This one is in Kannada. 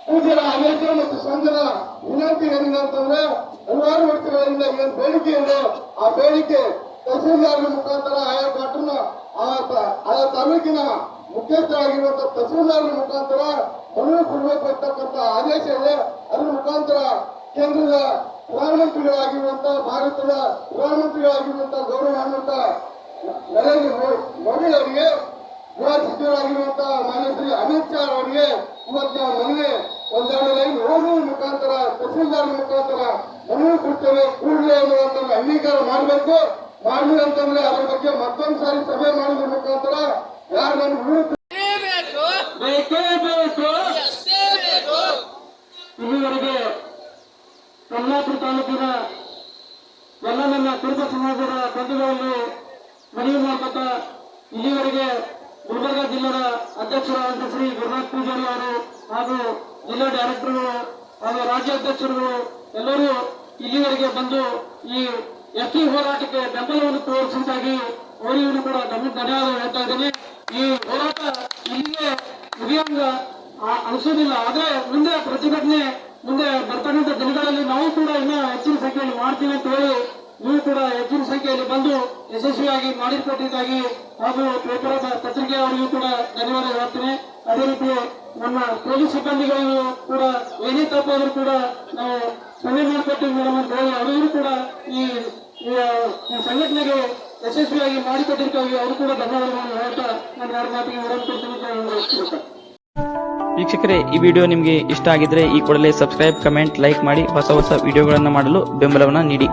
ಪೂಜ್ಯರ ಆದೇಶ ಮತ್ತು ಸಂಘದ ವಿನಂತಿ ಏನಿದೆ ಅಂತಂದ್ರೆ ಹಲವಾರು ವರ್ಷಗಳಿಂದ ಏನು ಬೇಡಿಕೆ ಇದೆ ಆ ಬೇಡಿಕೆ ತಹಸೀಲ್ದಾರ್ ಮುಖಾಂತರ ಆಯಾ ಘಟನ ಆಯಾ ತಾಲೂಕಿನ ಮುಖ್ಯಸ್ಥರಾಗಿರುವಂತಹ ತಹಸೀಲ್ದಾರ್ ಮುಖಾಂತರ ಮನವಿ ಕೊಡಬೇಕು ಅಂತಕ್ಕಂಥ ಆದೇಶ ಇದೆ. ಅದರ ಮುಖಾಂತರ ಕೇಂದ್ರದ ಪ್ರಧಾನಮಂತ್ರಿಗಳಾಗಿರುವಂತಹ ಭಾರತದ ಪ್ರಧಾನಮಂತ್ರಿಗಳಾಗಿರುವಂತಹ ಗೌರವಾನ್ವಿತ ನರೇಂದ್ರ ಮೋದಿ ಅವರಿಗೆ ಗೃಹ ಸಚಿವರಾಗಿರುವಂತಹ ಮಾನ್ಯ ಶ್ರೀ ಅಮಿತ್ ಶಾ ಅವರಿಗೆ ಇವತ್ತು ನಾವು ಮನವಿ ಒಂದೆರಡು ಲೈನ್ ಓದುವ ಮುಖಾಂತರ ತಹಸೀಲ್ದಾರ್ ಮುಖಾಂತರ ಮನವಿ ಕೊಡ್ತೇವೆ. ಕೂಡಲೇ ಅನ್ನುವಂತ ಅಂಗೀಕಾರ ಮಾಡಬೇಕು. ಮಾಡಲಿ ಅಂತಂದ್ರೆ ಅದ್ರ ಬಗ್ಗೆ ಮತ್ತೊಂದು ಸಾರಿ ಸಭೆ ಮಾಡೋದ್ರ ಮುಖಾಂತರ ಯಾರು ನನ್ನ ಇಲ್ಲಿವರೆಗೆ ಕಮಲಾಪುರ ತಾಲೂಕಿನ ಎಲ್ಲ ನನ್ನ ಕುರುಬ ಸಮಾಜದ ಬಂಧುಗಳಲ್ಲಿ ಮನವಿ ಮಾಡ್ಕೊತ ಇಲ್ಲಿವರೆಗೆ ಗುಲ್ಬರ್ಗಾ ಜಿಲ್ಲೆಯ ಅಧ್ಯಕ್ಷರಾದಂತಹ ಶ್ರೀ ಗುರುನಾಥ್ ಪೂಜಾರಿ ಅವರು ಹಾಗೂ ಜಿಲ್ಲಾ ಡೈರೆಕ್ಟರ್ಗಳು ಹಾಗೂ ರಾಜ್ಯ ಅಧ್ಯಕ್ಷರುಗಳು ಎಲ್ಲರೂ ಇಲ್ಲಿವರೆಗೆ ಬಂದು ಈ ಎಫ್ಟಿ ಹೋರಾಟಕ್ಕೆ ಬೆಂಬಲವನ್ನು ತೋರಿಸಿದ್ದಾಗಿ ಅವರಿಗೂ ಕೂಡ ಧನ್ಯವಾದ ಹೇಳ್ತಾ ಇದ್ದೀನಿ. ಈ ಹೋರಾಟ ಇಲ್ಲಿಗೆ ಮುಗಿಯಂಗ ಅನಿಸೋದಿಲ್ಲ. ಆದ್ರೆ ಮುಂದೆ ಪ್ರತಿಭಟನೆ ಮುಂದೆ ಬರ್ತಕ್ಕಂಥ ದಿನಗಳಲ್ಲಿ ನಾವು ಕೂಡ ಇನ್ನೂ ಹೆಚ್ಚಿನ ಸಂಖ್ಯೆಯಲ್ಲಿ ಮಾಡ್ತೀವಿ ಅಂತ ಹೇಳಿ ನೀವು ಕೂಡ ಹೆಚ್ಚಿನ ಸಂಖ್ಯೆಯಲ್ಲಿ ಬಂದು ಯಶಸ್ವಿಯಾಗಿ ಮಾಡಿಕೊಟ್ಟಿದ್ದಾಗಿ ಹಾಗೂ ಪೇಪರ್ ಪತ್ರಿಕೆ ಅವರಿಗೂ ಕೂಡ ಧನ್ಯವಾದ ಹೇಳ್ತೀನಿ. ಅದೇ ರೀತಿ ನಮ್ಮ ಪೊಲೀಸ್ ಸಿಬ್ಬಂದಿಗಳಿಗೂ ಕೂಡ ಏನೇ ತಪ್ಪಾದರೂ ಕೂಡ ನಾವು ಸಭೆ ಮಾಡಿಕೊಟ್ಟಿವಿ ಮೇಡಮ್ ಅಂತ ಹೇಳಿ ಅವರಿಗೂ ಕೂಡ ಈ ಸಂಘಟನೆಗೆ ಯಶಸ್ವಿಯಾಗಿ ಮಾಡಿಕೊಟ್ಟಿರ್ತೀವಿ ಅವರು ಕೂಡ ಧನ್ಯವಾದಗಳನ್ನು ಹೇಳ್ತಾ ನಾನು ಯಾರ ಮಾತಿಗೆ ವಿರಾಮ ಕೊಡ್ತೀನಿ. ವೀಕ್ಷಕರೇ, ಈ ವಿಡಿಯೋ ನಿಮಗೆ ಇಷ್ಟ ಆಗಿದ್ರೆ ಈ ಕೂಡಲೇ ಸಬ್ಸ್ಕ್ರೈಬ್, ಕಮೆಂಟ್, ಲೈಕ್ ಮಾಡಿ ಹೊಸ ವಿಡಿಯೋಗಳನ್ನು ಮಾಡಲು ಬೆಂಬಲವನ್ನು ನೀಡಿ.